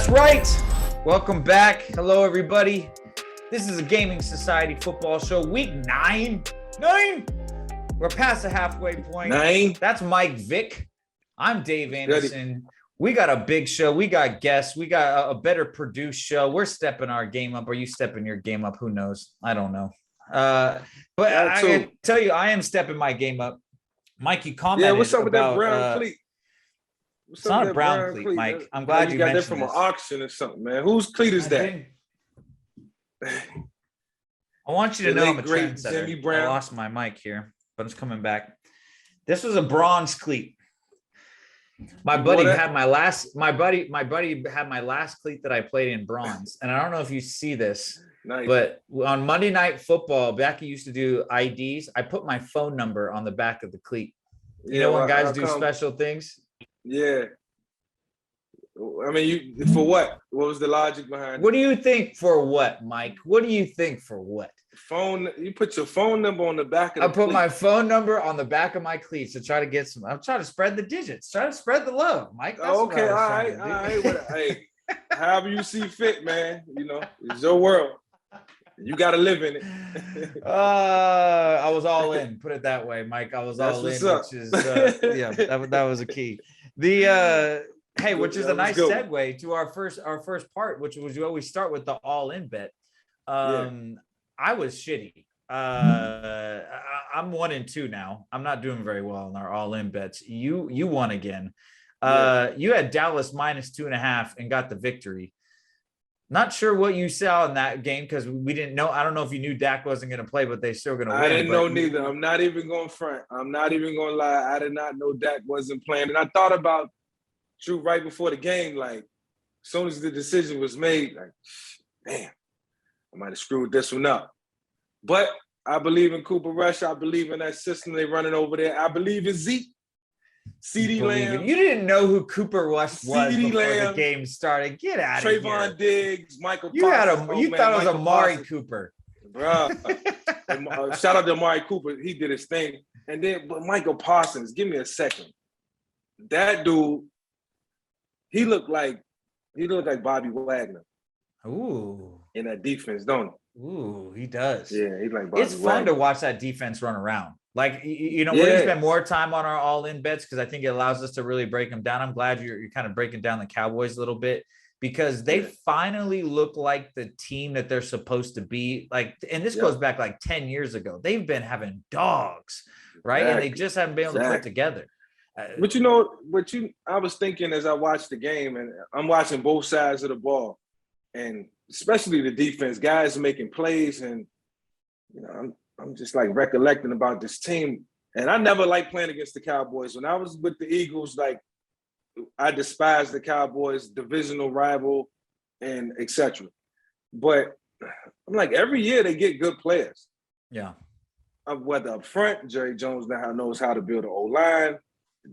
That's right. Welcome back. Hello, everybody. This is a Gaming Society football show. Week 9. We're past the halfway point. 9. That's Mike Vick. I'm Dave Anderson. We got a big show. We got guests. We got a better produced show. We're stepping our game up. Are you stepping your game up? Who knows? I don't know. But I can tell you, I am stepping my game up. Mike, you commented what's up about, with that brown cleat? It's not a brown cleat, Mike. I'm glad you got mentioned that from this. an auction or something, man. Whose cleat is that? I want you to know I'm a trendsetter. Jimmy Brown. I lost my mic here, but it's coming back. This was a bronze cleat. My buddy had my last cleat that I played in bronze. And I don't know if you see this, but on Monday Night Football, Becky used to do IDs. I put my phone number on the back of the cleat. You know when guys do special things? Yeah. I mean, for what? What was the logic behind it? What do you think for what, Mike? What do you think for what? You put your phone number on the back of the I put my phone number on the back of my cleats to try to get some. I'm trying to spread the digits, try to spread the love, Mike. That's okay, all right. Hey, however you see fit, man. You know, it's your world. You got to live in it. I was all in. Put it that way, Mike. I was all in, which is that was a key. Which is a nice segue to our first part, which was you always start with the all-in bet. I was shitty. I'm 1-2 now. I'm not doing very well in our all-in bets. You won again. You had Dallas -2.5 and got the victory. Not sure what you saw in that game because we didn't know. I don't know if you knew Dak wasn't going to play, but they still going to win. I didn't know neither. I'm not even going to front. I'm not even going to lie. I did not know Dak wasn't playing. And I thought about Drew right before the game, like, as soon as the decision was made, like, damn, I might have screwed this one up. But I believe in Cooper Rush. I believe in that system they're running over there. I believe in Zeke. CeeDee Lamb. You didn't know who Cooper Rush was CeeDee before Lamb, the game started. Get out of here. Trayvon Diggs, Michael You Parsons. You thought it was Amari Cooper. Bro. Shout out to Amari Cooper. He did his thing. And then, but Michael Parsons, give me a second. That dude, he looked like Bobby Wagner. Ooh. In that defense, don't he? Ooh, he does. Yeah, he's like Bobby It's fun Wagner. to watch that defense run around. Like, we're going to spend more time on our all-in bets because I think it allows us to really break them down. I'm glad you're kind of breaking down the Cowboys a little bit because they finally look like the team that they're supposed to be. Like, and this goes back like 10 years ago. They've been having dogs, right? And they just haven't been able to put together. But I was thinking as I watched the game, and I'm watching both sides of the ball, and especially the defense, guys making plays, and I'm just like recollecting about this team. And I never liked playing against the Cowboys. When I was with the Eagles, like, I despised the Cowboys, divisional rival, and etc. But I'm like, every year they get good players. Yeah. Whether up front, Jerry Jones now knows how to build an O-line.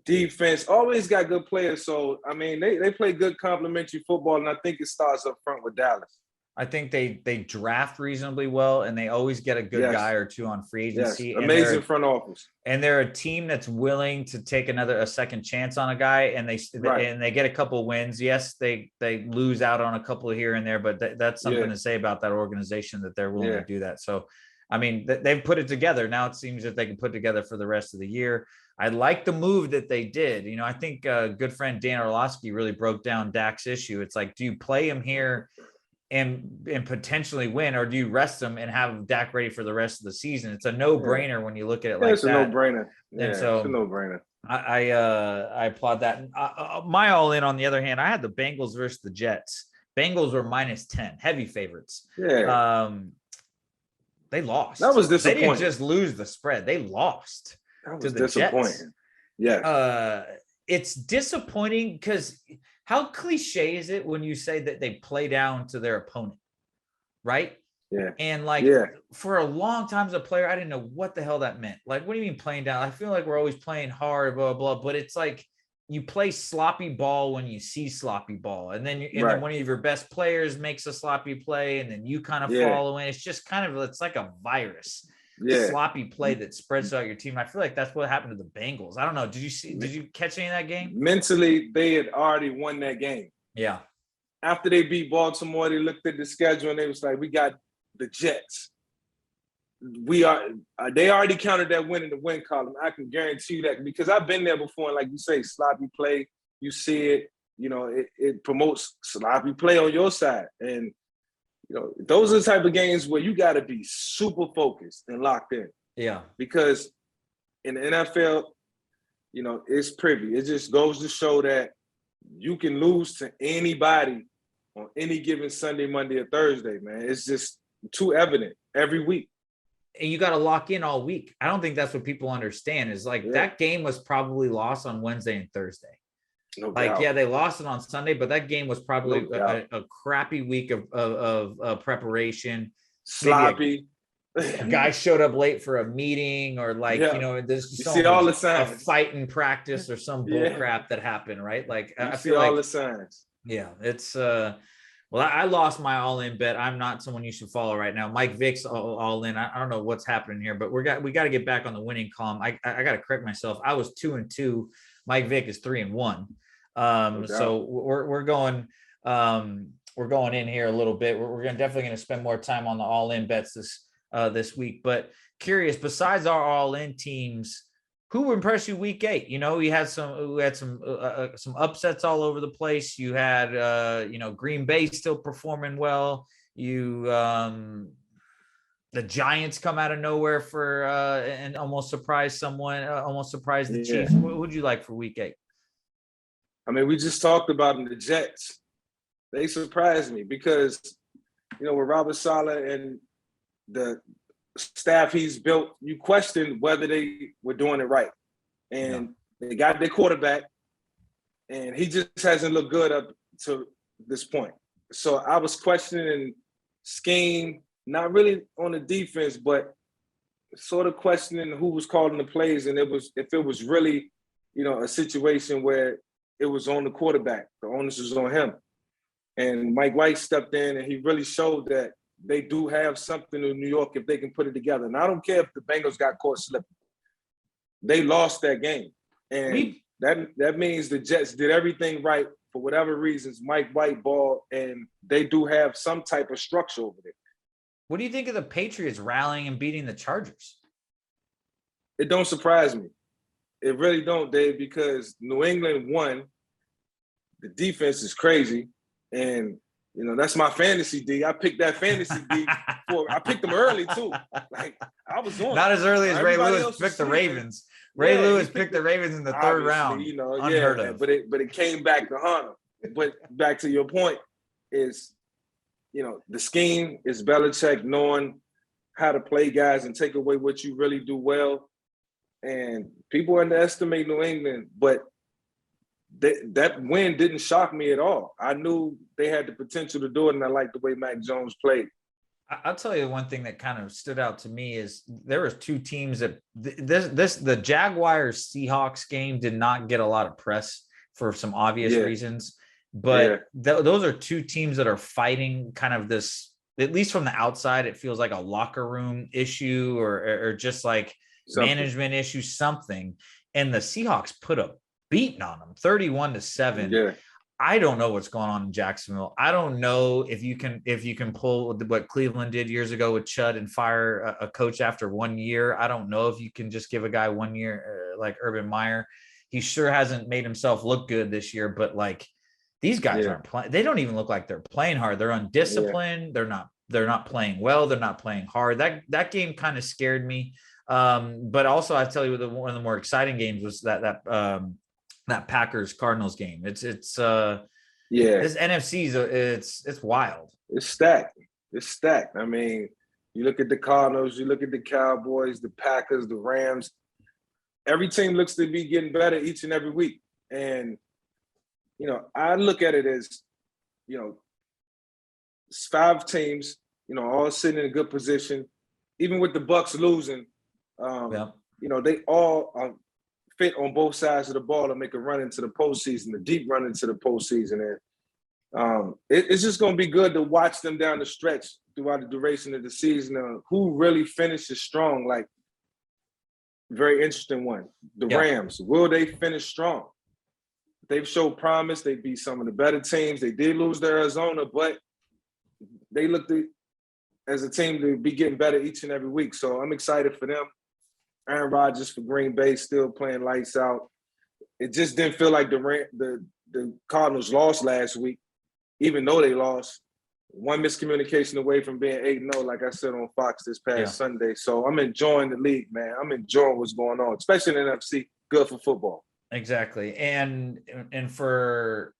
Defense always got good players. So, I mean, they play good complementary football, and I think it starts up front with Dallas. I think they draft reasonably well, and they always get a good guy or two on free agency. Yes. Amazing front office. And they're a team that's willing to take a second chance on a guy, and they get a couple wins. Yes, they lose out on a couple here and there, but that's something to say about that organization that they're willing to do that. So, I mean, they've put it together. Now it seems that they can put it together for the rest of the year. I like the move that they did. I think good friend Dan Orlovsky really broke down Dak's issue. It's like, do you play him here and potentially win, or do you rest him and have Dak ready for the rest of the season? It's a no-brainer when you look at it like that. It's a no-brainer. And so it's a no-brainer. I applaud that. My all-in, on the other hand, I had the Bengals versus the Jets. Bengals were -10, heavy favorites. Yeah. They lost. That was disappointing. They didn't just lose the spread. They lost. That was disappointing. Yeah. It's disappointing because how cliche is it when you say that they play down to their opponent, right? Yeah. And for a long time as a player, I didn't know what the hell that meant. Like, what do you mean playing down? I feel like we're always playing hard, blah, blah, but it's like you play sloppy ball when you see sloppy ball. And then then one of your best players makes a sloppy play, and then you kind of follow in. It's just it's like a virus. Sloppy play that spreads out your team. I feel like that's what happened to the Bengals. I don't know. Did you catch any of that game? Mentally, they had already won that game. Yeah. after they beat Baltimore, they looked at the schedule and they was like, we got the Jets. They already counted that win in the win column. I can guarantee you that because I've been there before. And like you say, sloppy play, you see it, it promotes sloppy play on your side. And, those are the type of games where you got to be super focused and locked in. Yeah. Because in the NFL, it's privy. It just goes to show that you can lose to anybody on any given Sunday, Monday, or Thursday, man. It's just too evident every week. And you got to lock in all week. I don't think that's what people understand is like that game was probably lost on Wednesday and Thursday. No doubt. They lost it on Sunday, but that game was probably a crappy week of preparation. Sloppy. A guy showed up late for a meeting or there's you see all the signs. A fight in practice or some bull crap that happened, right? Like I feel all like the signs. Yeah, it's well, I lost my all-in bet. I'm not someone you should follow right now. Mike Vick's all in. I don't know what's happening here, but we got to get back on the winning column. I got to correct myself. I was 2-2. Mike Vick is 3-1. So we're going in here a little bit. We're definitely going to spend more time on the all-in bets this week. But curious, besides our all-in teams, who impressed you week 8? We had some upsets all over the place. You had Green Bay still performing well. The Giants come out of nowhere and almost surprised someone, almost surprised the Chiefs. What would you like for week 8? I mean, we just talked about them, the Jets. They surprised me because, with Robert Saleh and the staff he's built, you question whether they were doing it right. And they got their quarterback, and he just hasn't looked good up to this point. So I was questioning scheme, not really on the defense, but sort of questioning who was calling the plays, and if it was really, a situation where it was on the quarterback, the onus was on him. And Mike White stepped in, and he really showed that they do have something in New York if they can put it together. And I don't care if the Bengals got caught slipping. They lost that game. And that means the Jets did everything right for whatever reasons. Mike White balled, and they do have some type of structure over there. What do you think of the Patriots rallying and beating the Chargers? It don't surprise me. It really don't, Dave, because New England won. The defense is crazy. And, that's my fantasy D. I picked that fantasy D. I picked them early, too. Like, I was on. Not as early as Ray Lewis picked the Ravens. Ray Lewis picked the Ravens in the third round. Unheard of. But it came back to haunt him. But back to your point is, the scheme is Belichick knowing how to play guys and take away what you really do well. And people underestimate New England, but that win didn't shock me at all. I knew they had the potential to do it, and I liked the way Mac Jones played. I'll tell you one thing that kind of stood out to me is there was two teams that the Jaguars Seahawks game did not get a lot of press for some obvious reasons, but those are two teams that are fighting kind of this, at least from the outside, it feels like a locker room issue or just like management issue, something. And the Seahawks put a beating on them 31-7. Yeah. I don't know what's going on in Jacksonville. I don't know if you can pull what Cleveland did years ago with Chud and fire a coach after 1 year. I don't know if you can just give a guy 1 year like Urban Meyer. He sure hasn't made himself look good this year, but like these guys aren't playing. They don't even look like they're playing hard. They're undisciplined. They're not playing well. They're not playing hard. That game kind of scared me. But also I tell you, one of the more exciting games was that Packers Cardinals game. This NFC it's wild. It's stacked. I mean, you look at the Cardinals, you look at the Cowboys, the Packers, the Rams. Every team looks to be getting better each and every week. And, I look at it as, it's 5 teams, all sitting in a good position. Even with the Bucs losing, they all are fit on both sides of the ball to make a run into the postseason, a deep run into the postseason. And it's just going to be good to watch them down the stretch throughout the duration of the season. Who really finishes strong? Like, very interesting one. The Rams, will they finish strong? they've showed promise. They beat some of the better teams. They did lose to Arizona, but they looked as a team to be getting better each and every week. So I'm excited for them. Aaron Rodgers for Green Bay still playing lights out. It just didn't feel like the Cardinals lost last week, even though they lost. One miscommunication away from being 8-0, like I said on Fox this past Sunday. So I'm enjoying the league, man. I'm enjoying what's going on, especially in the NFC. Good for football. Exactly. And for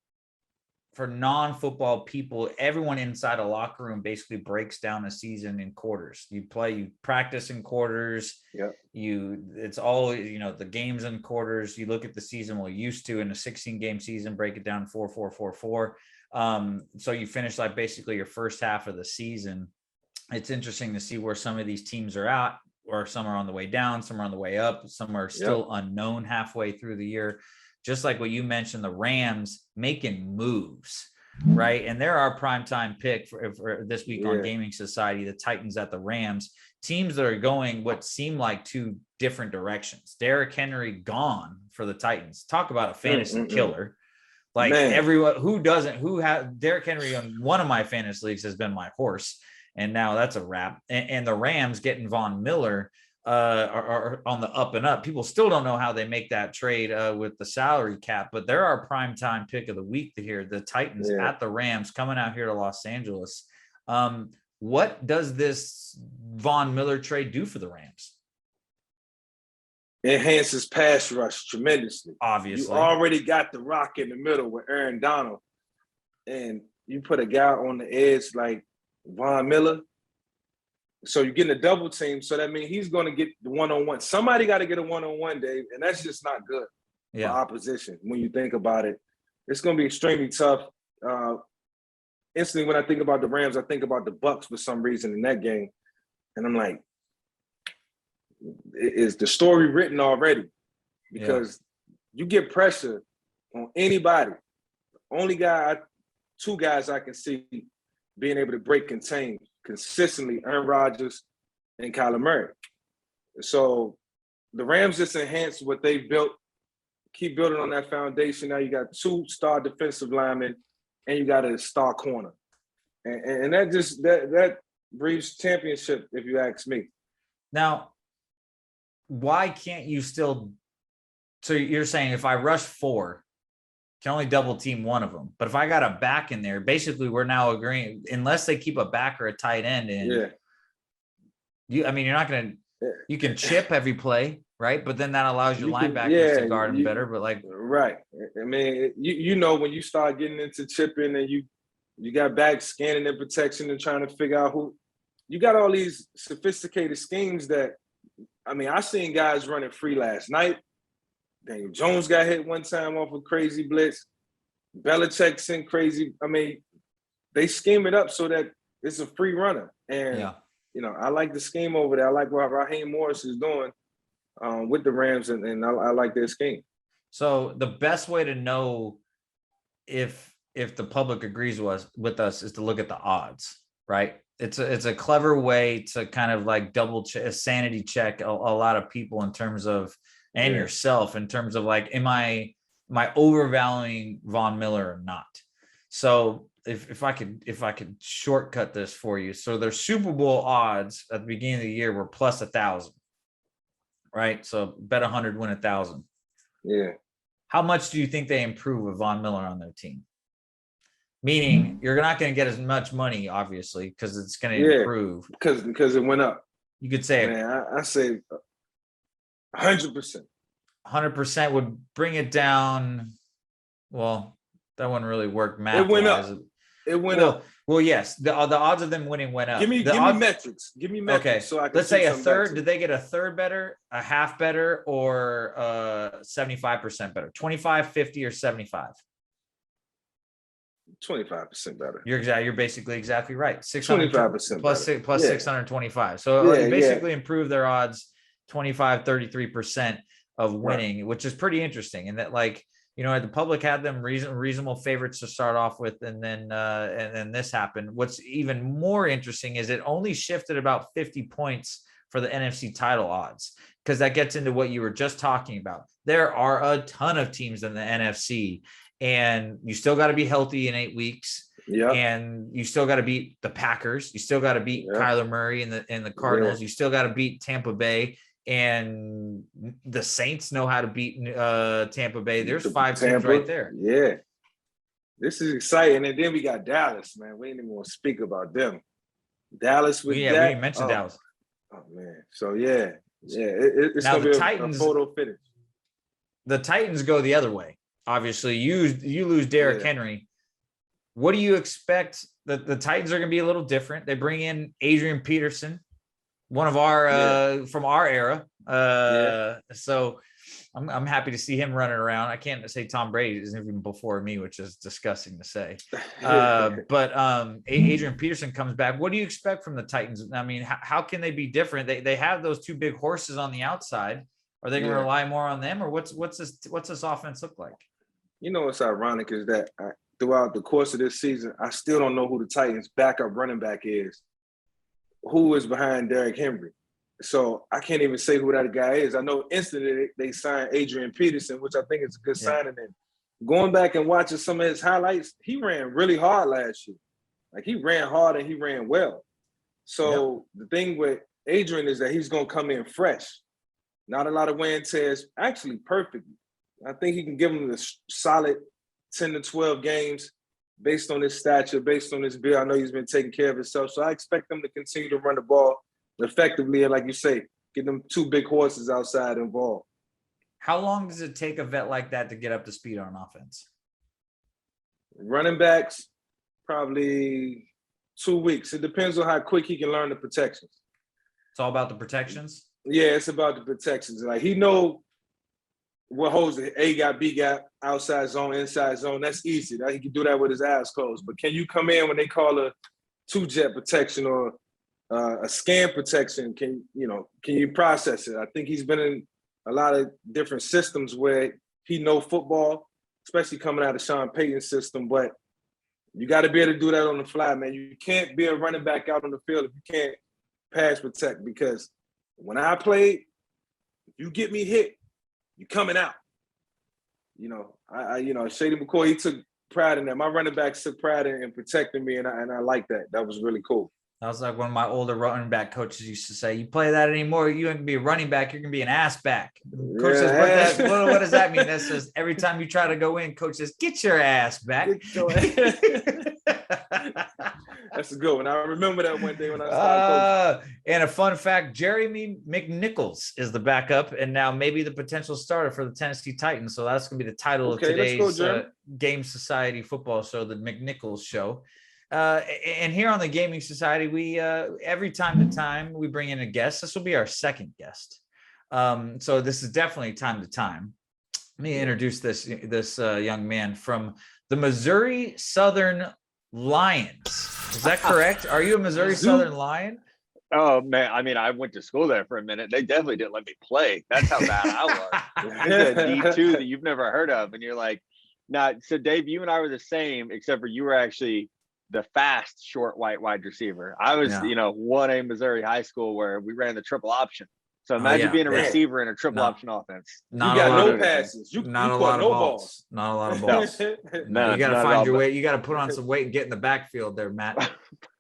non-football people, everyone inside a locker room basically breaks down a season in quarters. You practice in quarters. Yeah. It's all, the games in quarters. You look at the season we're used to in a 16-game season, break it down 4-4-4-4. So you finish like basically your first half of the season. It's interesting to see where some of these teams are at, or some are on the way down, some are on the way up, some are still unknown halfway through the year. Just like what you mentioned, the Rams making moves, right? And they're our primetime pick for this week on Gaming Society, the Titans at the Rams. Teams that are going what seem like two different directions. Derrick Henry gone for the Titans. Talk about a fantasy killer. Like everyone who has Derrick Henry on one of my fantasy leagues has been my horse. And now that's a wrap. And the Rams getting Von Miller are on the up and up. People still don't know how they make that trade with the salary cap, but they're our primetime pick of the week here. The Titans at the Rams coming out here to Los Angeles. What does this Von Miller trade do for the Rams? Enhances pass rush tremendously. Obviously. You already got the rock in the middle with Aaron Donald, and you put a guy on the edge like Von Miller. So you're getting a double team. So that means he's going to get the one-on-one. Somebody got to get a one-on-one, Dave, and that's just not good for opposition when you think about it. It's going to be extremely tough. Instantly, when I think about the Rams, I think about the Bucs for some reason in that game. And I'm like, is the story written already? Because you get pressure on anybody. Only two guys I can see being able to break contain consistently, Aaron Rodgers and Kyler Murray. So the Rams just enhance what they've built, keep building on that foundation. Now you got 2 star defensive linemen and you got a star corner. And that breeds championship, if you ask me. Now, why can't you still, so you're saying if I rush 4, can only double team one of them. But if I got a back in there, basically we're now agreeing, unless they keep a back or a tight end in, you're not going to, you can chip every play, right? But then that allows your linebackers to guard them better. But right. I mean, when you start getting into chipping and you got back scanning and protection and trying to figure out who, you got all these sophisticated schemes that, I seen guys running free last night. Daniel Jones got hit one time off a crazy blitz. Belichick sent crazy. They scheme it up so that it's a free runner. And, I like the scheme over there. I like what Raheem Morris is doing with the Rams, and I like their scheme. So the best way to know if the public agrees with us is to look at the odds, right? It's a clever way to kind of like double check, sanity check a lot of people in terms of, and yourself in terms of like, am I overvaluing Von Miller or not? So if I could shortcut this for you. So their Super Bowl odds at the beginning of the year were plus 1,000, right? So bet 100, win 1,000. Yeah. How much do you think they improve with Von Miller on their team? Meaning you're not going to get as much money, obviously, because it's going to improve. Because it went up. You could say, I say 100%. 100% would bring it down. Well, that wouldn't really work math. It went up. It went up. Well, yes, the odds of them winning went up. Give me metrics. Give me metrics. Okay, so I can let's say a third. Did they get a third better, a half better, or 75% better? 25, 50, or 75? 25% better. You're basically exactly right. 25% plus 625. So you basically improve their odds 25, 33% of winning, which is pretty interesting. And that, like, the public had them reasonable favorites to start off with, and then this happened. What's even more interesting is it only shifted about 50 points for the NFC title odds, because that gets into what you were just talking about. There are a ton of teams in the NFC, and you still got to be healthy in 8 weeks. Yeah. And you still got to beat the Packers. You still got to beat Kyler Murray and the Cardinals. You still got to beat Tampa Bay, and the Saints know how to beat Tampa Bay. There's 5 teams right there. Yeah. This is exciting. And then we got Dallas, man. We ain't even going to speak about them. Dallas with that. We mentioned Dallas. Oh, man. So, it's going to be Titans, a photo finish. The Titans go the other way. Obviously, you lose Derrick Henry. What do you expect? The Titans are going to be a little different. They bring in Adrian Peterson, one of our from our era. So I'm happy to see him running around. I can't say Tom Brady is even before me, which is disgusting to say. But Adrian Peterson comes back. What do you expect from the Titans? I mean, how can they be different? They have those 2 big horses on the outside. Are they going to rely more on them, or what's this offense look like? You know what's ironic is that throughout the course of this season, I still don't know who the Titans' backup running back is. Who is behind Derrick Henry? So I can't even say who that guy is. I know instantly they signed Adrian Peterson, which I think is a good signing. And going back and watching some of his highlights, he ran really hard last year. Like, he ran hard and he ran well. So the thing with Adrian is that he's going to come in fresh. Not a lot of wear and tears, actually perfect. I think he can give him the solid 10 to 12 games based on his stature, based on his build. I know he's been taking care of himself. So I expect them to continue to run the ball effectively. And like you say, get them 2 big horses outside involved. How long does it take a vet like that to get up to speed on offense? Running backs, probably 2 weeks. It depends on how quick he can learn the protections. It's all about the protections? Yeah, it's about the protections. Like, he know what holds the A gap, B gap, outside zone, inside zone. That's easy. He can do that with his eyes closed. But can you come in when they call a 2-jet protection or a scan protection? Can you process it? I think he's been in a lot of different systems where he knows football, especially coming out of Sean Payton's system. But you got to be able to do that on the fly, man. You can't be a running back out on the field if you can't pass protect, because when I played, if you get me hit, you coming out. Shady McCoy, he took pride in that. My running backs took pride in protecting me, and I like that. That was really cool. That was like one of my older running back coaches used to say, you play that anymore, you ain't gonna be a running back, you're gonna be an ass back. Coach says, what does that mean? That says every time you try to go in, coach says, get your ass back. That's a good one. I remember that one day when I started coaching. And a fun fact, Jeremy McNichols is the backup and now maybe the potential starter for the Tennessee Titans. So that's going to be the title of today's Game Society football show, the McNichols Show. And here on the Gaming Society, we every time to time we bring in a guest. This will be our second guest. So this is definitely time to time. Let me introduce this young man from the Missouri Southern Lions. Is that correct? Are you a Missouri Southern Lion? Oh, man. I mean, I went to school there for a minute. They definitely didn't let me play. That's how bad I was. It's a D2 that you've never heard of. And you're like, nah. So, Dave, you and I were the same, except for you were actually the fast, short, white wide receiver. I was, 1A Missouri high school where we ran the triple option. So imagine being a receiver in a triple option offense. You got no passes. Not a lot of balls. Not a lot of balls. No, you got to find your weight. You got to put on some weight and get in the backfield there, Matt.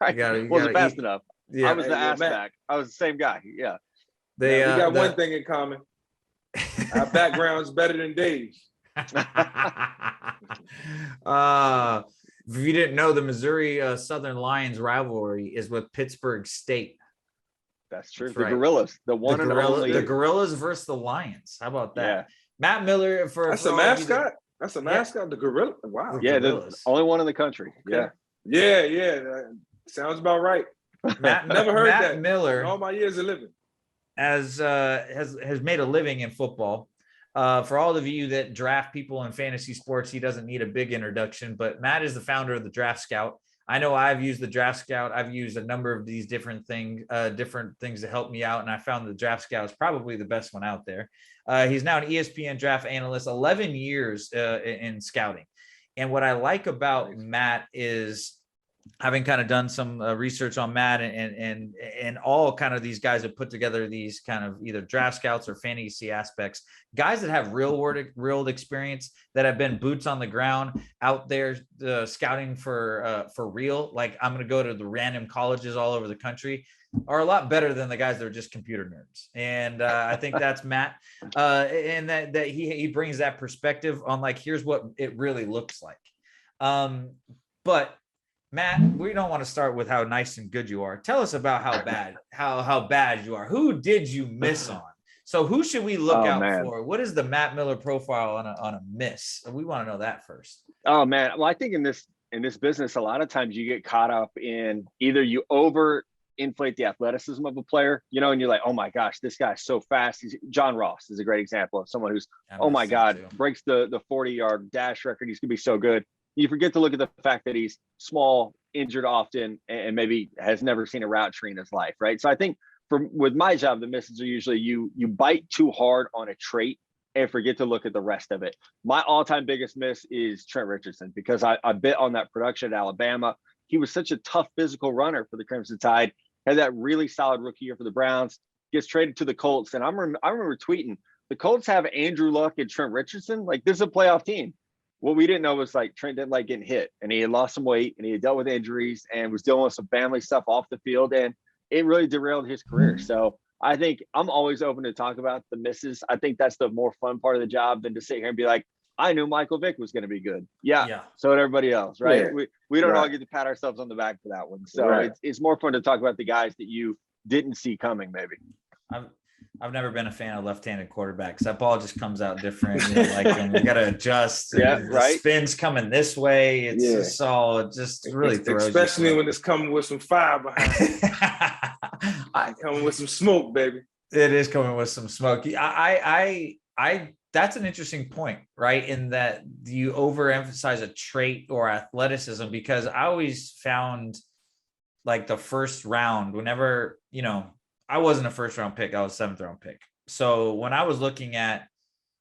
Wasn't fast enough. Yeah. I was the ass back. I was the same guy. Yeah. We got one thing in common. Our background's better than Dave's. If you didn't know, the Missouri Southern Lions rivalry is with Pittsburgh State. That's true. That's the Gorillas, the only Gorillas versus the Lions. How about that? Yeah. Matt Miller that's a mascot. That's a mascot. The Gorilla. Wow. Yeah, the only one in the country. Okay. Yeah. Sounds about right. Never heard that. Miller, in all my years of living, has made a living in football. For all of you that draft people in fantasy sports, he doesn't need a big introduction. But Matt is the founder of the Draft Scout. I know I've used the Draft Scout. I've used a number of these different things to help me out. And I found the Draft Scout is probably the best one out there. He's now an ESPN draft analyst, 11 years in scouting. And what I like about Matt is having kind of done some research on Matt and all kind of these guys have put together these kind of either draft scouts or fantasy aspects, guys that have real world experience, that have been boots on the ground out there scouting for real. Like, I'm going to go to the random colleges all over the country, are a lot better than the guys that are just computer nerds. And I think that's Matt. And that he brings that perspective on, like, here's what it really looks like. But Matt, we don't want to start with how nice and good you are. Tell us about how bad you are. Who did you miss on? So who should we look out for? What is the Matt Miller profile on a miss? We want to know that first. Oh man. Well, I think in this business, a lot of times you get caught up in either you over inflate the athleticism of a player, you know, and you're like, oh my gosh, this guy's so fast. John Ross is a great example of someone who's, oh my God, breaks the 40-yard dash record. He's gonna be so good. You forget to look at the fact that he's small, injured often, and maybe has never seen a route tree in his life, right? So I think with my job, the misses are usually you bite too hard on a trait and forget to look at the rest of it. My all-time biggest miss is Trent Richardson, because I bit on that production at Alabama. He was such a tough physical runner for the Crimson Tide, had that really solid rookie year for the Browns, gets traded to the Colts. And I remember tweeting, the Colts have Andrew Luck and Trent Richardson. Like, this is a playoff team. What we didn't know was, like, Trent didn't like getting hit, and he had lost some weight, and he had dealt with injuries and was dealing with some family stuff off the field, and it really derailed his career. So I think I'm always open to talk about the misses. I think that's the more fun part of the job than to sit here and be like, I knew Michael Vick was going to be good. Yeah. So did everybody else, right? Yeah. We don't all get to pat ourselves on the back for that one. So it's more fun to talk about the guys that you didn't see coming, maybe. I've never been a fan of left-handed quarterbacks. That ball just comes out different. You know, like, you got to adjust. The spin's coming this way. It's just all, it just really throws. Especially when it's coming with some fire behind it. Coming with some smoke, baby. It is coming with some smoke. I that's an interesting point, right? In that you overemphasize a trait or athleticism, because I always found, like, the first round, whenever, you know, I wasn't a first round pick, I was a 7th round pick. So when I was looking at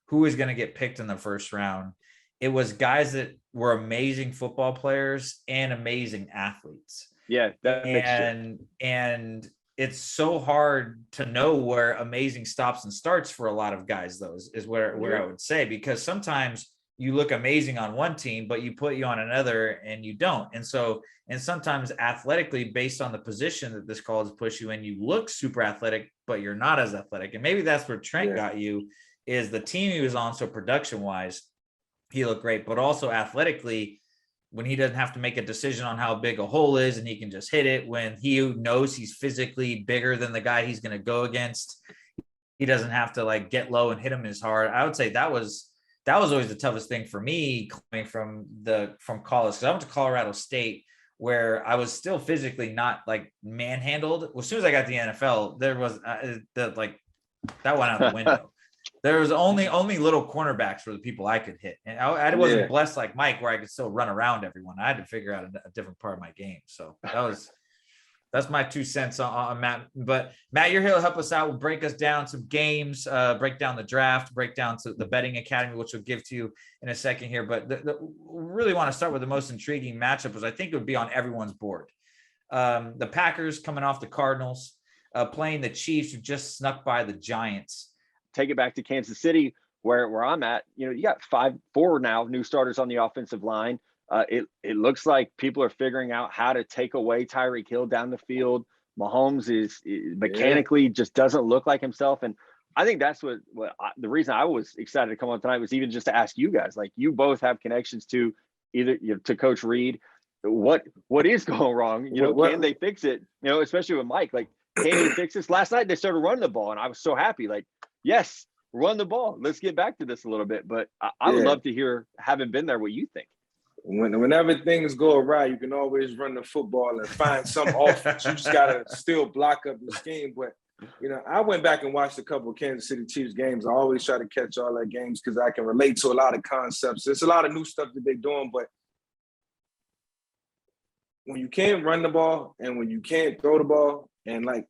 who was going to get picked in the first round, it was guys that were amazing football players and amazing athletes. Yeah. And it's so hard to know where amazing stops and starts for a lot of guys, though, is where I would say, because sometimes you look amazing on one team, but you put you on another and you don't. And sometimes athletically, based on the position that this college push you in, you look super athletic, but you're not as athletic. And maybe that's where Trent got you, is the team he was on. So production wise, he looked great, but also athletically, when he doesn't have to make a decision on how big a hole is and he can just hit it, when he knows he's physically bigger than the guy he's going to go against, he doesn't have to, like, get low and hit him as hard. I would say that was always the toughest thing for me coming from college, because I went to Colorado State, where I was still physically not, like, manhandled. Well, as soon as I got to the NFL, there was that went out the window. There was only little cornerbacks were the people I could hit. And I wasn't blessed like Mike, where I could still run around everyone. I had to figure out a different part of my game. So that's my 2 cents on Matt. But Matt, you're here to help us out. We'll break us down some games, break down the draft, break down to the betting academy, which we'll give to you in a second here. But really want to start with the most intriguing matchup, was I think it would be on everyone's board. The Packers coming off the Cardinals, playing the Chiefs, who just snuck by the Giants. Take it back to Kansas City, where I'm at. You know, you got 4 now new starters on the offensive line. It looks like people are figuring out how to take away Tyreek Hill down the field. Mahomes is mechanically just doesn't look like himself. And I think that's the reason I was excited to come on tonight was even just to ask you guys, like, you both have connections to either, you know, to Coach Reed. What is going wrong? You know, can they fix it? You know, especially with Mike, like, can they fix this? Last night they started running the ball, and I was so happy. Like, yes, run the ball. Let's get back to this a little bit. But I would love to hear, having been there, what you think. Whenever things go awry, you can always run the football and find some offense. You just got to still block up the scheme. But, you know, I went back and watched a couple of Kansas City Chiefs games. I always try to catch all their games because I can relate to a lot of concepts. There's a lot of new stuff that they're doing, but when you can't run the ball and when you can't throw the ball, and like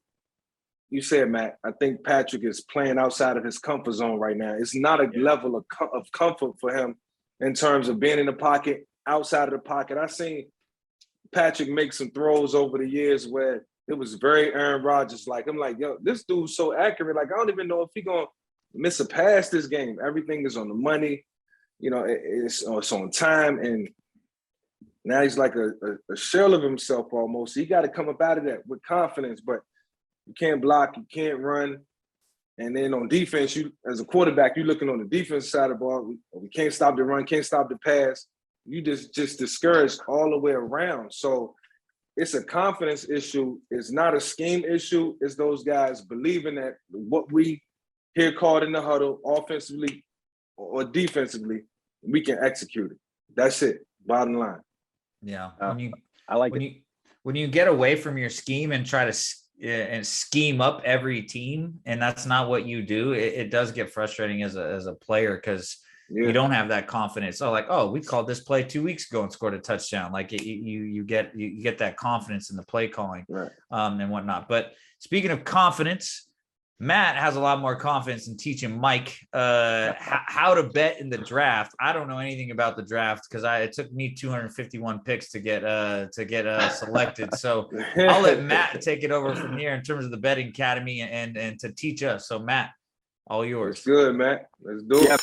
you said, Matt, I think Patrick is playing outside of his comfort zone right now. It's not a level of comfort for him in terms of being in the pocket, outside of the pocket. I've seen Patrick makes some throws over the years where it was very Aaron Rodgers like. I'm like, yo, this dude's so accurate. Like, I don't even know if he's going to miss a pass this game. Everything is on the money. You know, it's on time. And now he's like a shell of himself almost. He got to come up out of that with confidence, but you can't block, you can't run. And then on defense, you as a quarterback, you're looking on the defense side of the ball. We can't stop the run, can't stop the pass. You just discouraged all the way around. So it's a confidence issue. It's not a scheme issue. It's those guys believing that what we hear called in the huddle, offensively or defensively, we can execute it. That's it. Bottom line. Yeah. I like it. When you get away from your scheme and try to and scheme up every team, and that's not what you do, it does get frustrating as a player because you don't have that confidence. We called this play 2 weeks ago and scored a touchdown. Like you get that confidence in the play calling, right. And whatnot. But speaking of confidence, Matt has a lot more confidence in teaching Mike how to bet in the draft. I don't know anything about the draft because it took me 251 picks to get selected. So I'll let Matt take it over from here in terms of the betting academy and to teach us. So Matt, all yours. That's good, Matt. Let's do it.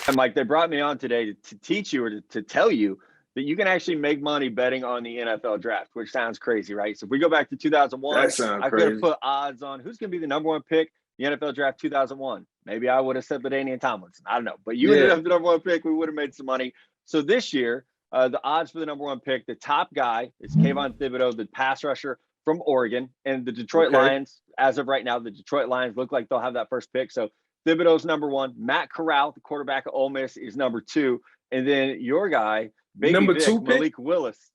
And Mike, they brought me on today to teach you or to tell you that you can actually make money betting on the NFL draft, which sounds crazy, right? So if we go back to 2001, I could have put odds on who's going to be the number one pick in the NFL draft 2001. Maybe I would have said LaDainian Tomlinson. I don't know. But you ended up the number one pick. We would have made some money. So this year, the odds for the number one pick, the top guy is Kayvon Thibodeau, the pass rusher from Oregon. And the Detroit Lions, as of right now, the Detroit Lions look like they'll have that first pick. So Thibodeau's number one. Matt Corral, the quarterback of Ole Miss, is number two. And then your guy, Baby number Vic, two pick? Malik Willis.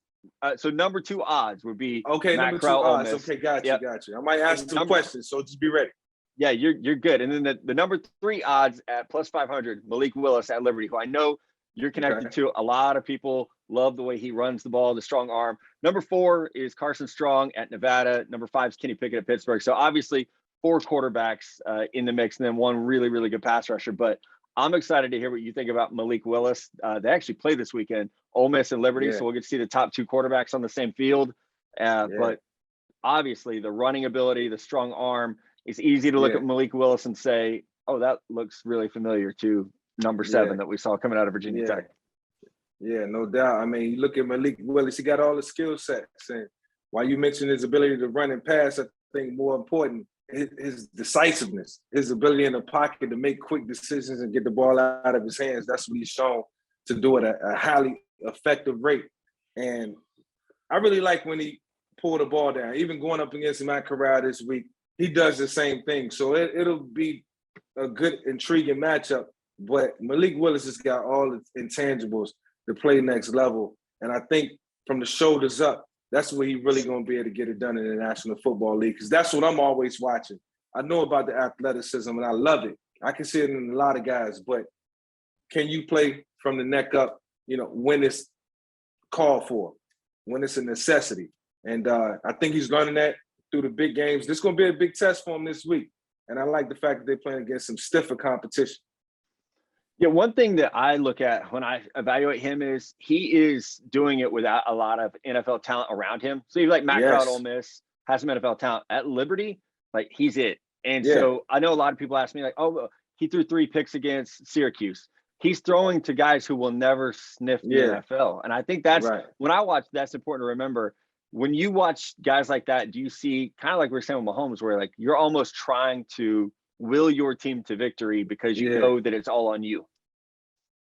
So number two odds would be Matt number Corral, two odds. Okay, got you. I might ask some questions, so just be ready. Yeah, you're good. And then the number three odds at plus 500, Malik Willis at Liberty, who I know you're connected to. A lot of people love the way he runs the ball, the strong arm. Number four is Carson Strong at Nevada. Number five is Kenny Pickett at Pittsburgh. So obviously 4 quarterbacks in the mix, and then one really, really good pass rusher. But I'm excited to hear what you think about Malik Willis. They actually play this weekend, Ole Miss and Liberty, so we'll get to see the top 2 quarterbacks on the same field. But obviously the running ability, the strong arm, it's easy to look at Malik Willis and say, oh, that looks really familiar to number 7 that we saw coming out of Virginia Tech. Yeah, no doubt. I mean, you look at Malik Willis, he got all the skill sets. And while you mentioned his ability to run and pass, I think more important, his decisiveness, his ability in the pocket to make quick decisions and get the ball out of his hands. That's what he's shown to do at a highly effective rate. And I really like when he pulled the ball down. Even going up against Matt Corral this week, he does the same thing. So it'll be a good, intriguing matchup. But Malik Willis has got all the intangibles to play next level. And I think from the shoulders up, that's where he's really going to be able to get it done in the National Football League, because that's what I'm always watching. I know about the athleticism, and I love it. I can see it in a lot of guys, but can you play from the neck up, when it's called for, when it's a necessity? And I think he's learning that through the big games. This is going to be a big test for him this week. And I like the fact that they're playing against some stiffer competition. Yeah, one thing that I look at when I evaluate him is he is doing it without a lot of NFL talent around him. So you like Matt Corral at Ole Miss, has some NFL talent. At Liberty, like he's it. And so I know a lot of people ask me like, oh, he threw 3 picks against Syracuse. He's throwing to guys who will never sniff the NFL. And I think that's when I watch, that's important to remember. When you watch guys like that, do you see kind of like we're saying with Mahomes, where like you're almost trying to will your team to victory because you know that it's all on you?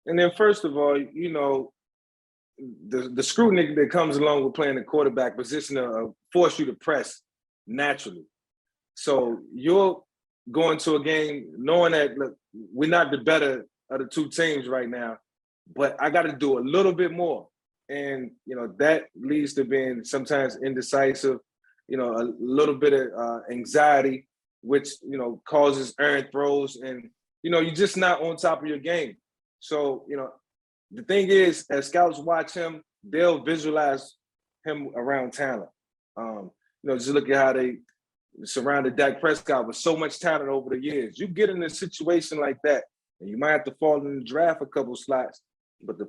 And then first of all, the scrutiny that comes along with playing the quarterback position force you to press naturally. So you're going to a game knowing that, look, we're not the better of the 2 teams right now, but I got to do a little bit more. And, that leads to being sometimes indecisive, a little bit of anxiety, which, causes errant throws. And, you're just not on top of your game. So, the thing is, as scouts watch him, they'll visualize him around talent. Just look at how they surrounded Dak Prescott with so much talent over the years. You get in a situation like that, and you might have to fall in the draft a couple slots, but the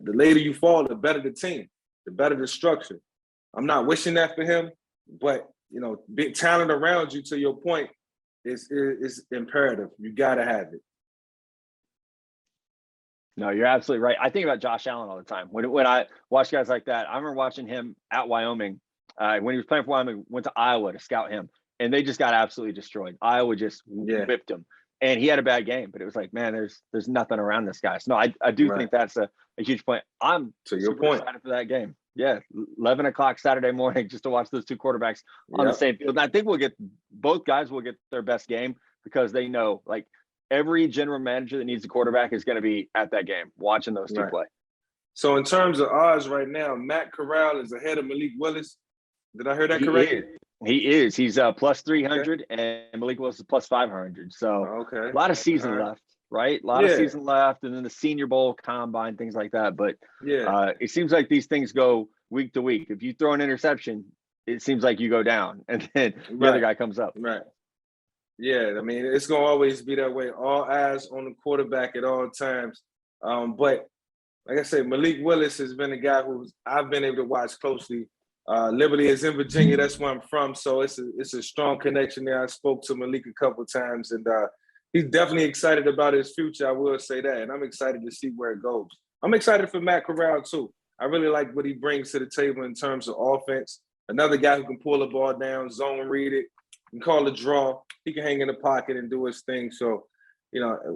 later you fall, the better the team. the better the structure. I'm not wishing that for him, but big talent around you, to your point, is imperative. You gotta have it. No, you're absolutely right. I think about Josh Allen all the time. When I watch guys like that, I remember watching him at Wyoming. When he was playing for Wyoming, went to Iowa to scout him, and they just got absolutely destroyed. Iowa just whipped him, and he had a bad game. But it was like, man, there's nothing around this guy. So no, I do think that's a huge point. I'm excited for that game. Yeah, 11 o'clock Saturday morning, just to watch those two quarterbacks on the same field. And I think both guys will get their best game, because they know, like, every general manager that needs a quarterback is going to be at that game watching those two play. So in terms of odds right now, Matt Corral is ahead of Malik Willis. Did I hear that correctly? He is. He's plus 300, and Malik Willis is plus 500. So a lot of season left, right? A lot of season left, and then the Senior Bowl, combine, things like that. But it seems like these things go week to week. If you throw an interception, it seems like you go down, and then the other guy comes up. Right. Yeah, I mean, it's going to always be that way. All eyes on the quarterback at all times. But like I said, Malik Willis has been a guy who I've been able to watch closely. Liberty is in Virginia. That's where I'm from. So it's a strong connection there. I spoke to Malik a couple of times, and he's definitely excited about his future. I will say that. And I'm excited to see where it goes. I'm excited for Matt Corral, too. I really like what he brings to the table in terms of offense. Another guy who can pull the ball down, zone read it, can call a draw. He can hang in the pocket and do his thing. So,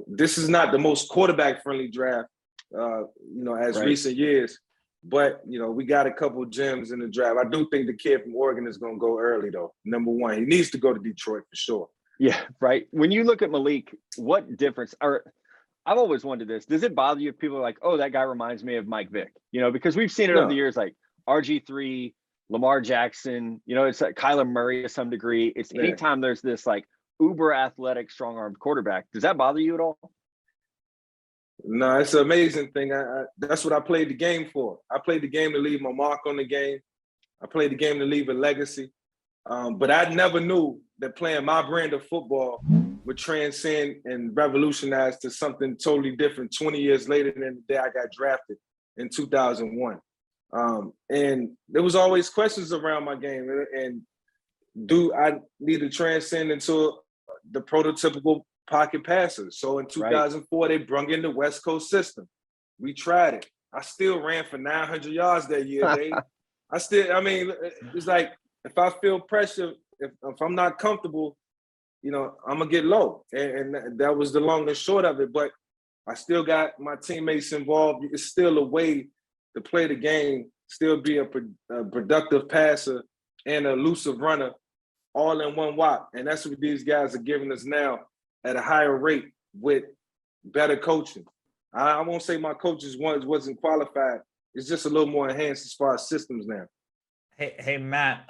this is not the most quarterback-friendly draft, as recent years. But, we got a couple gems in the draft. I do think the kid from Oregon is going to go early, though. Number one, he needs to go to Detroit for sure. Yeah, right. When you look at Malik, what difference I've always wondered this. Does it bother you if people are like, oh, that guy reminds me of Mike Vick? Because we've seen it over the years, like RG3, Lamar Jackson, it's like Kyler Murray to some degree. It's anytime there's this like uber athletic, strong-armed quarterback. Does that bother you at all? No, it's an amazing thing. That's what I played the game for. I played the game to leave my mark on the game. I played the game to leave a legacy. But I never knew that playing my brand of football would transcend and revolutionize to something totally different 20 years later than the day I got drafted in 2001. And there was always questions around my game. And do I need to transcend into the prototypical pocket passer? So in 2004, they brung in the West Coast system. We tried it. I still ran for 900 yards that year, Dave. It's like, if I feel pressure, if I'm not comfortable, I'm going to get low. And that was the long and short of it. But I still got my teammates involved. It's still a way to play the game, still be a productive passer and an elusive runner all in one whop. And that's what these guys are giving us now at a higher rate with better coaching. I won't say my coaches wasn't qualified. It's just a little more enhanced as far as systems now. Hey, Matt,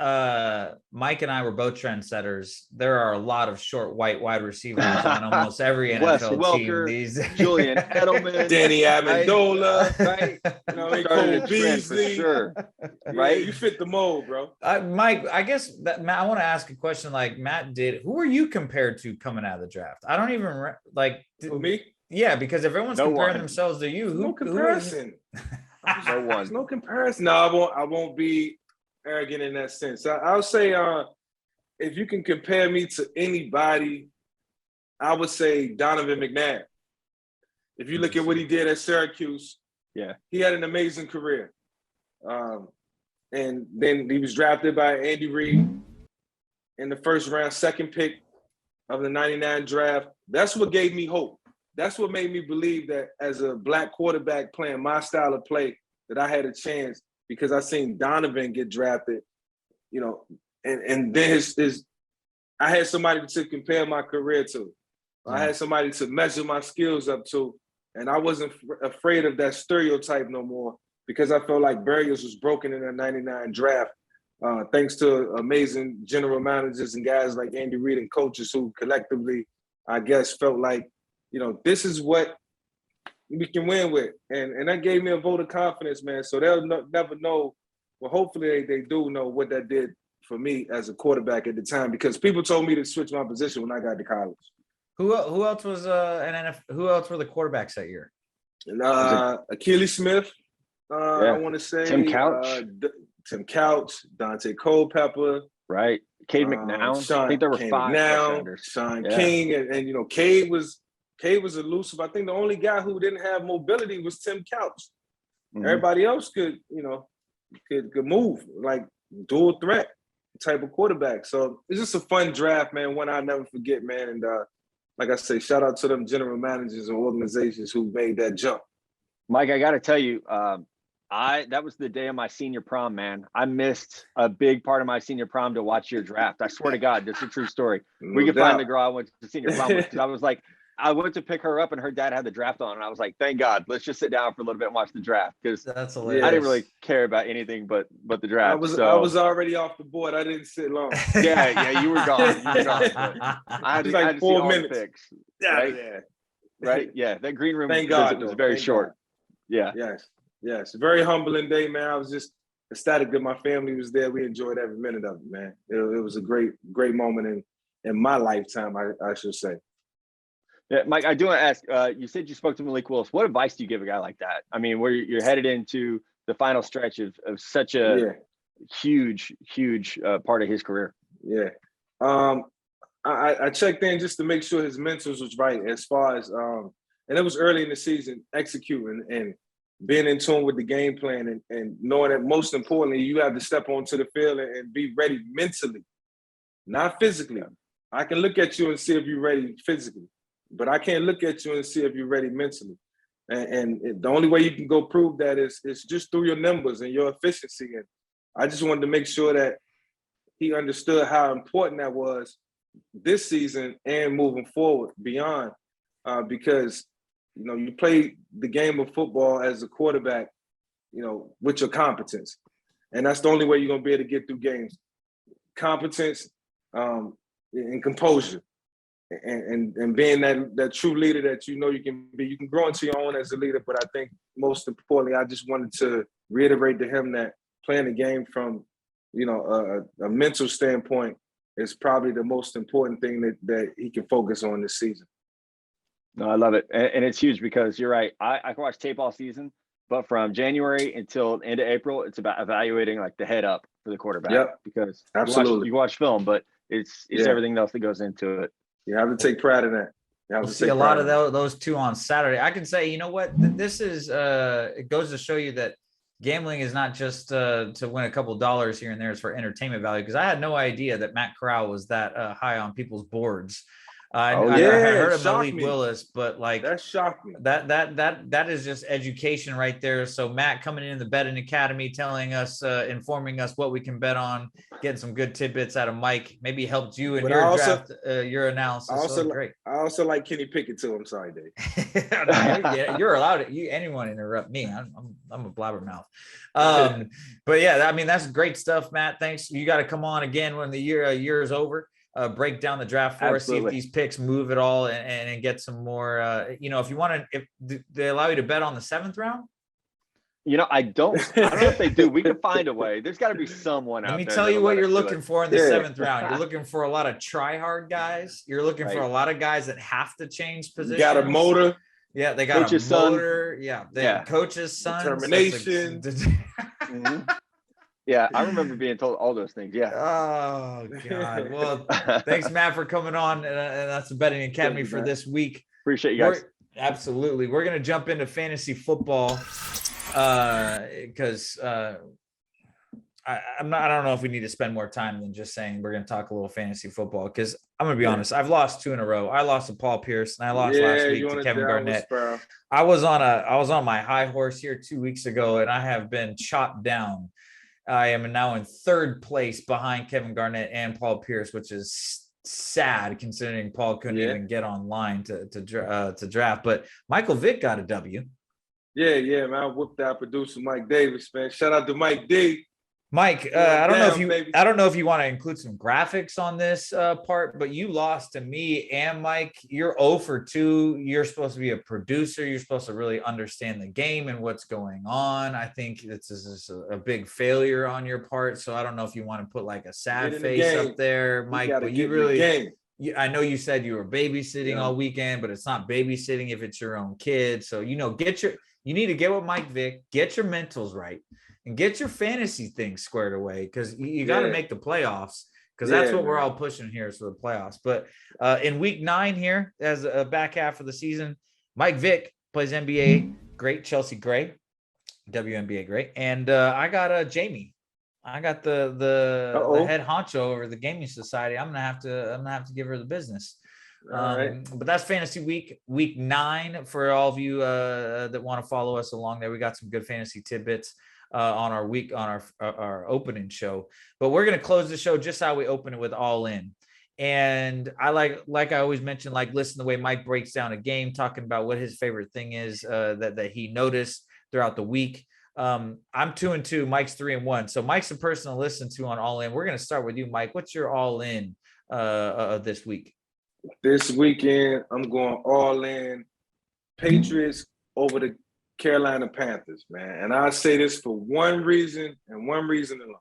Mike and I were both trendsetters. There are a lot of short white wide receivers on almost every NFL Welker, team these days. Julian Edelman, Danny Amendola, right? Cole Beasley, for sure. Right? You fit the mold, bro. Mike, I guess that Matt, I want to ask a question like Matt did. Who are you compared to coming out of the draft? I don't even Me? Yeah, because if everyone's comparing themselves to you, no comparison. No one. No comparison. No, I won't be arrogant in that sense. I'll say if you can compare me to anybody, I would say Donovan McNabb. If you look at what he did at Syracuse, he had an amazing career. And then he was drafted by Andy Reid in the first round, second pick of the 99 draft. That's what gave me hope. That's what made me believe that as a black quarterback playing my style of play, that I had a chance, because I seen Donovan get drafted, and then I had somebody to compare my career to. I had somebody to measure my skills up to, and I wasn't afraid of that stereotype no more, because I felt like barriers was broken in that 99 draft, thanks to amazing general managers and guys like Andy Reid and coaches who collectively, I guess, felt like, this is what we can win with. And that gave me a vote of confidence, man. So they'll never know. Well, hopefully they do know what that did for me as a quarterback at the time, because people told me to switch my position when I got to college. Who else was who else were the quarterbacks that year? Achilles Smith, I want to say Tim Couch, Dante Culpepper, right? Cade McNown. I think there were Cade 5 first-rounders. Sean King, and you know, Cade was elusive. I think the only guy who didn't have mobility was Tim Couch. Mm-hmm. Everybody else could move, like dual threat type of quarterback. So it's just a fun draft, man. One I'll never forget, man. And like I say, shout out to them general managers and organizations who made that jump. Mike, I got to tell you, that was the day of my senior prom, man. I missed a big part of my senior prom to watch your draft. I swear to God, this is a true story. We could find the girl I went to senior prom with, because I was like, I went to pick her up and her dad had the draft on, and I was like, thank God, let's just sit down for a little bit and watch the draft, because that's hilarious. I didn't really care about anything but the draft. I was already off the board. I didn't sit long. Yeah, you were gone. I had to 4 minutes. Picks, right? Right? Yeah, that green room visit was very short. Yeah. Yes. Very humbling day, man. I was just ecstatic that my family was there. We enjoyed every minute of it, man. It was a great moment in my lifetime, I should say. Yeah, Mike, I do want to ask, you said you spoke to Malik Willis. What advice do you give a guy like that? I mean, where you're headed into the final stretch of such a huge part of his career. Yeah. I checked in just to make sure his mentals was right, as far as and it was early in the season, executing and being in tune with the game plan, and knowing that most importantly, you have to step onto the field and be ready mentally, not physically. I can look at you and see if you're ready physically, but I can't look at you and see if you're ready mentally. And the only way you can go prove that is just through your numbers and your efficiency. And I just wanted to make sure that he understood how important that was this season and moving forward beyond, because, you know, you play the game of football as a quarterback, you know, with your competence. And that's the only way you're going to be able to get through games. Competence and composure. And being that true leader that you know you can be. You can grow into your own as a leader, but I think most importantly, I just wanted to reiterate to him that playing the game from, you know, a mental standpoint is probably the most important thing that he can focus on this season. No, I love it. And it's huge, because you're right. I can watch tape all season, but from January until the end of April, it's about evaluating like the head up for the quarterback. Yep. Because absolutely you watch film, but it's everything else that goes into it. You have to take pride in that. We'll see a lot of those two on Saturday. I can say, you know what, this is it goes to show you that gambling is not just to win a couple dollars here and there. It's for entertainment value, because I had no idea that Matt Corral was that high on people's boards. I heard of Malik Willis, but like that shocked me. That is just education right there. So Matt coming in the betting academy, telling us, informing us what we can bet on, getting some good tidbits out of Mike. Maybe helped you in your draft, your analysis. Great. I also like Kenny Pickett too. I'm sorry, Dave. Yeah, you're allowed to. Anyone interrupt me? I'm a blabbermouth. But yeah, I mean, that's great stuff, Matt. Thanks. You got to come on again when the year is over. Break down the draft for us, see if these picks move at all, and get some more. You know, if you want to, if they allow you to bet on the 7th round. You know, I don't know if they do. We can find a way. There's got to be someone out there. Let me tell you what you're looking for in the 7th round. You're looking for a lot of try-hard guys. You're looking for a lot of guys that have to change positions. You got a motor. Yeah, they got coach's a motor. Son. Yeah, they have coach's son. Determination. Yeah, I remember being told all those things. Yeah. Oh, God. Well, thanks, Matt, for coming on. And that's the Betting Academy for this week. Appreciate you guys. Absolutely. We're going to jump into fantasy football because I don't know if we need to spend more time than just saying we're going to talk a little fantasy football, because I'm going to be honest. I've lost 2 in a row. I lost to Paul Pierce, and I lost last week to Kevin Garnett. I was on my high horse here 2 weeks ago, and I have been chopped down. I am now in 3rd place behind Kevin Garnett and Paul Pierce, which is sad considering Paul couldn't even get online to draft. But Michael Vick got a W. Yeah, man. I whipped out producer Mike Davis, man. Shout out to Mike D. Mike, I don't know if you want to include some graphics on this part, but you lost to me and Mike. You're 0 for 2. You're supposed to be a producer. You're supposed to really understand the game and what's going on. I think this is a big failure on your part. So I don't know if you want to put like a sad face up there, Mike. But you I know you said you were babysitting all weekend, but it's not babysitting if it's your own kid. So, you need to get with Mike Vick, get your mentals right, and get your fantasy things squared away, because you got to make the playoffs, because that's what we're all pushing here is for the playoffs. But in week 9 here, as a back half of the season, Mike Vick plays NBA great, Chelsea Gray, WNBA great, and I got Jamie. I got the head honcho over the gaming society. I'm gonna have to give her the business. But that's fantasy week 9 for all of you that want to follow us along there. We got some good fantasy tidbits on our opening show, but we're gonna close the show just how we open it, with All In. And I like I always mention, listen to the way Mike breaks down a game, talking about what his favorite thing is that he noticed throughout the week. I'm 2-2, Mike's 3-1. So Mike's a person to listen to on All In. We're going to start with you, Mike. What's your All In this week? This weekend, I'm going all in Patriots over the Carolina Panthers, man. And I say this for one reason and one reason alone.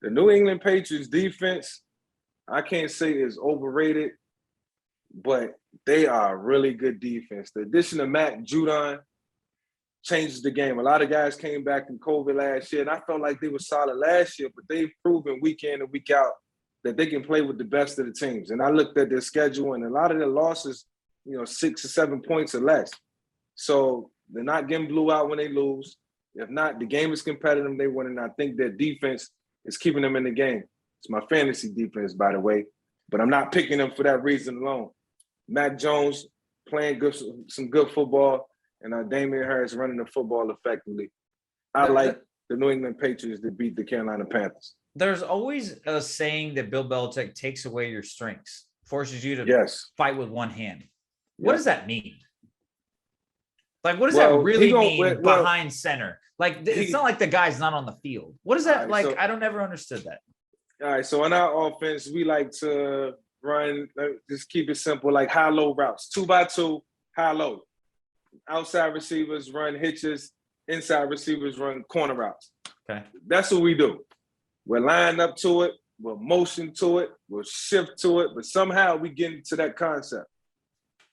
The New England Patriots defense, I can't say is overrated, but they are a really good defense. The addition of Matt Judon changes the game. A lot of guys came back from COVID last year, and I felt like they were solid last year, but they've proven week in and week out that they can play with the best of the teams. And I looked at their schedule, and a lot of their losses, 6 or 7 points or less. So they're not getting blew out when they lose. If not, the game is competitive, they win, and I think their defense is keeping them in the game. It's my fantasy defense, by the way, but I'm not picking them for that reason alone. Mac Jones playing some good football, and Damian Harris running the football effectively. I like the New England Patriots to beat the Carolina Panthers. There's always a saying that Bill Belichick takes away your strengths, forces you to fight with one hand. What does that mean? What does that really mean behind center? It's not like the guy's not on the field. What is that like? I don't ever understood that. All right, so in our offense, we like to run, just keep it simple, like high-low routes, 2x2, high-low. Outside receivers run hitches, inside receivers run corner routes. Okay. That's what we do. We're lined up to it, we'll motion to it, we'll shift to it, but somehow we get into that concept.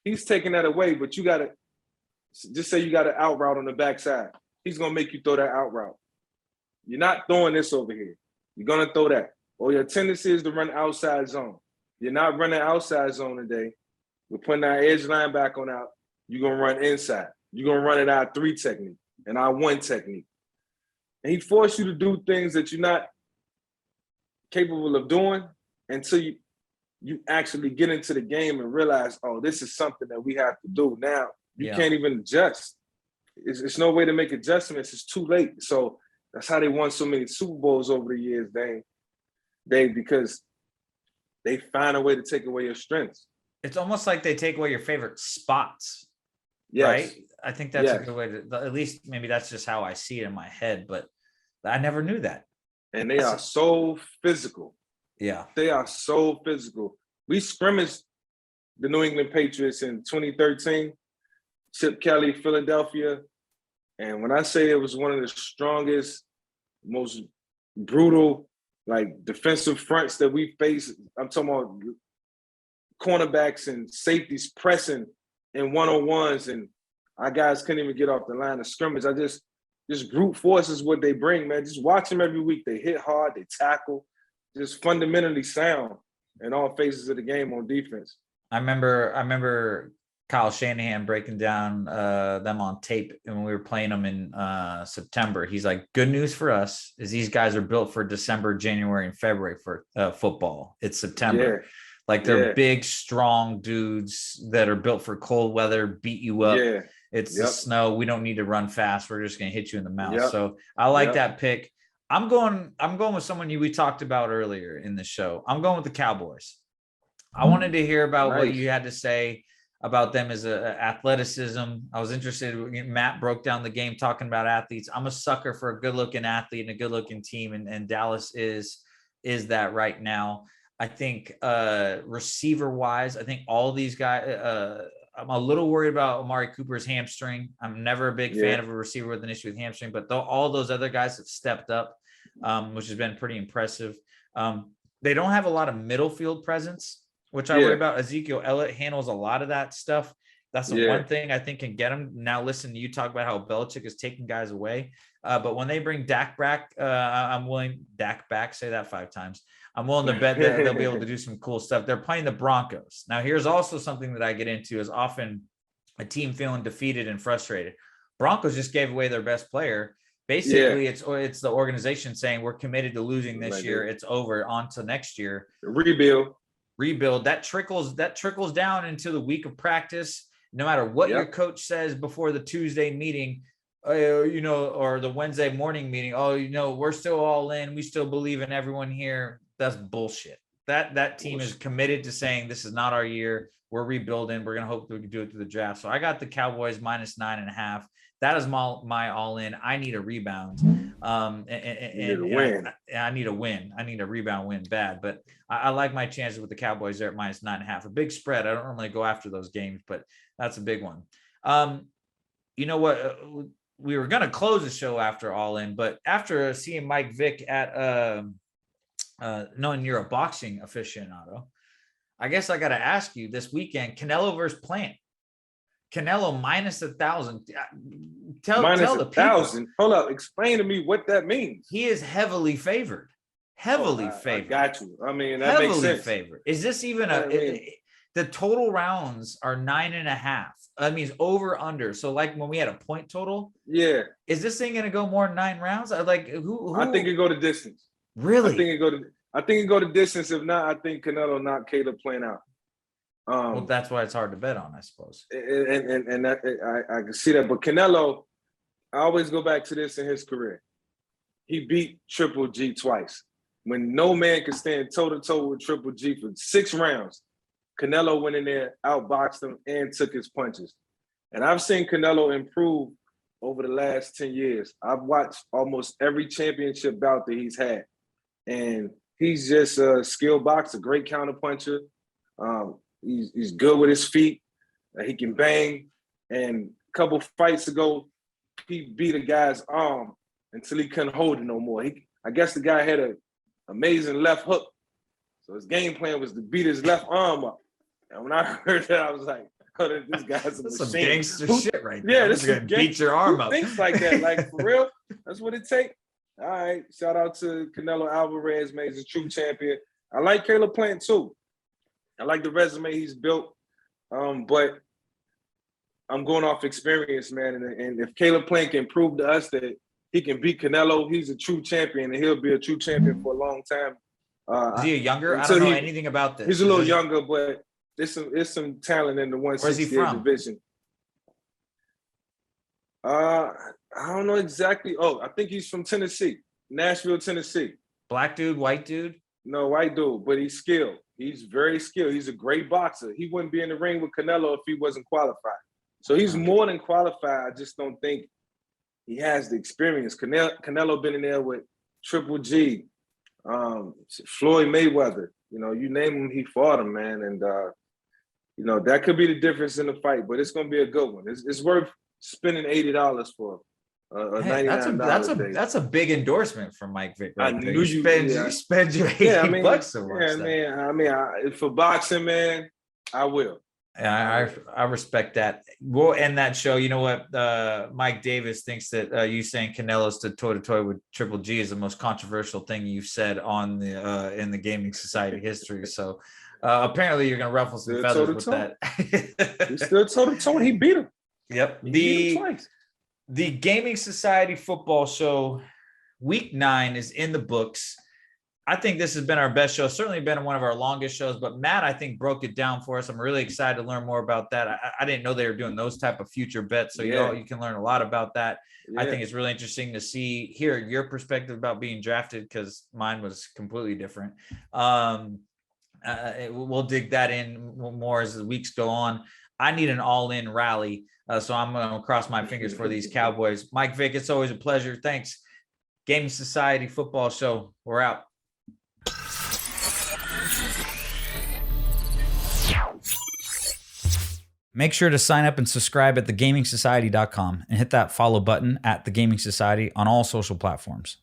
He's taking that away, but you got to, just say you got an out route on the backside. He's going to make you throw that out route. You're not throwing this over here. You're going to throw that. Or your tendency is to run outside zone. You're not running outside zone today. We're putting our edge linebacker on out. You're going to run inside. You're going to run it our 3 technique and our 1 technique. And he forced you to do things that you're not capable of doing until you actually get into the game and realize, oh, this is something that we have to do. Now, you can't even adjust. It's no way to make adjustments. It's too late. So that's how they won so many Super Bowls over the years, Dave, because they find a way to take away your strengths. It's almost like they take away your favorite spots. Yes. Right? I think that's a good way to, at least maybe that's just how I see it in my head, but I never knew that. And they are so physical. Yeah. They are so physical. We scrimmaged the New England Patriots in 2013, Chip Kelly, Philadelphia. And when I say it was one of the strongest, most brutal, defensive fronts that we faced, I'm talking about cornerbacks and safeties pressing in one-on-ones, and our guys couldn't even get off the line of scrimmage. Just brute force is what they bring, man. Just watch them every week. They hit hard, they tackle, just fundamentally sound in all phases of the game on defense. I remember Kyle Shanahan breaking down them on tape, and when we were playing them in September, he's like, good news for us is these guys are built for December, January, and February for football. It's September. They're big, strong dudes that are built for cold weather, beat you up. Yeah. It's the snow. We don't need to run fast. We're just going to hit you in the mouth. So I like that pick. I'm going with someone we talked about earlier in the show. I'm going with the Cowboys. I wanted to hear about what you had to say about them as athleticism. I was interested. Matt broke down the game talking about athletes. I'm a sucker for a good-looking athlete and a good-looking team, and Dallas is that right now. I think receiver-wise, I think all these guys. I'm a little worried about Amari Cooper's hamstring. I'm never a big fan of a receiver with an issue with hamstring, but all those other guys have stepped up, which has been pretty impressive. They don't have a lot of middle field presence. which I worry about. Ezekiel Elliott handles a lot of that stuff. That's the one thing I think can get him. Now, listen to you talk about how Belichick is taking guys away. But when they bring Dak back, I'm willing Dak back, say that 5 times. I'm willing to bet that they'll be able to do some cool stuff. They're playing the Broncos. Now, here's also something that I get into is often a team feeling defeated and frustrated. Broncos just gave away their best player. Basically, it's the organization saying we're committed to losing this year. It's over, on to next year. Rebuild. That trickles down into the week of practice. No matter what your coach says before the Tuesday meeting, or the Wednesday morning meeting, we're still all in. We still believe in everyone here. That's bullshit. That team is committed to saying this is not our year. We're rebuilding. We're going to hope that we can do it through the draft. So I got the Cowboys -9.5. That is my all in. I need a rebound. I need a win. I need a rebound win bad, but I like my chances with the Cowboys there at -9.5. A big spread. I don't normally go after those games, but that's a big one. You know what? We were going to close the show after all in, but after seeing Mike Vick at knowing you're a boxing aficionado, I guess I got to ask you this weekend, Canelo versus Plant. Canelo -1,000. Tell the people. Hold up. Explain to me what that means. He is heavily favored. Heavily favored. I got you. I mean, that makes sense. Favored. Is this even the total rounds are 9.5. That means over under. So like when we had a point total. Yeah. Is this thing going to go more than 9 rounds? Like who? I think it go to distance. Really? I think it go to distance. If not, I think Canelo knocked Caleb Plant out. Well, that's why it's hard to bet on, I suppose. And that, I can see that. But Canelo, I always go back to this in his career. He beat Triple G twice. When no man could stand toe-to-toe with Triple G for 6 rounds, Canelo went in there, outboxed him, and took his punches. And I've seen Canelo improve over the last 10 years. I've watched almost every championship bout that he's had. And he's just a skilled boxer, great counterpuncher. He's good with his feet. He can bang. And a couple fights ago, he beat a guy's arm until he couldn't hold it no more. I guess the guy had an amazing left hook. So his game plan was to beat his left arm up. And when I heard that, I was like, oh, this guy's a machine. Some gangster shit right there. Yeah, this is going to beat your arm up. Things like that. Like, for real, that's what it takes. All right, shout out to Canelo Alvarez, man. He's a true champion. I like Caleb Plant, too. I like the resume he's built, but I'm going off experience, man. And if Caleb Plant can prove to us that he can beat Canelo, he's a true champion, and he'll be a true champion for a long time. Is he a younger? I don't know anything about this. He's a little younger, but there's some talent in the 160 division. I don't know exactly. Oh, I think he's from Tennessee, Nashville, Tennessee. Black dude, white dude? No, white dude, but he's skilled. He's very skilled. He's a great boxer. He wouldn't be in the ring with Canelo if he wasn't qualified. So he's more than qualified. I just don't think he has the experience. Canelo been in there with Triple G, Floyd Mayweather. You name him, he fought him, man. And, that could be the difference in the fight, but it's going to be a good one. It's worth spending $80 for a $99 that's a big endorsement from Mike Vick. Right? I knew you spend your $80 to watch that. I mean, for boxing, man, I will. Yeah, I respect that. We'll end that show. You know what? Mike Davis thinks that you saying Canelo's to toe-to-toe with Triple G is the most controversial thing you've said on the in the gaming society history. So apparently you're going to ruffle some feathers with that. He's still toe-to-toe. He beat him. Yep. The Gaming Society Football Show, Week 9 is in the books. I think this has been our best show. Certainly been one of our longest shows, but Matt, I think, broke it down for us. I'm really excited to learn more about that. I didn't know they were doing those type of future bets, so you can learn a lot about that. Yeah. I think it's really interesting to hear your perspective about being drafted, because mine was completely different. We'll dig that in more as the weeks go on. I need an all-in rally, so I'm going to cross my fingers for these Cowboys. Mike Vick, it's always a pleasure. Thanks. Gaming Society Football Show. We're out. Make sure to sign up and subscribe at thegamingsociety.com and hit that follow button at The Gaming Society on all social platforms.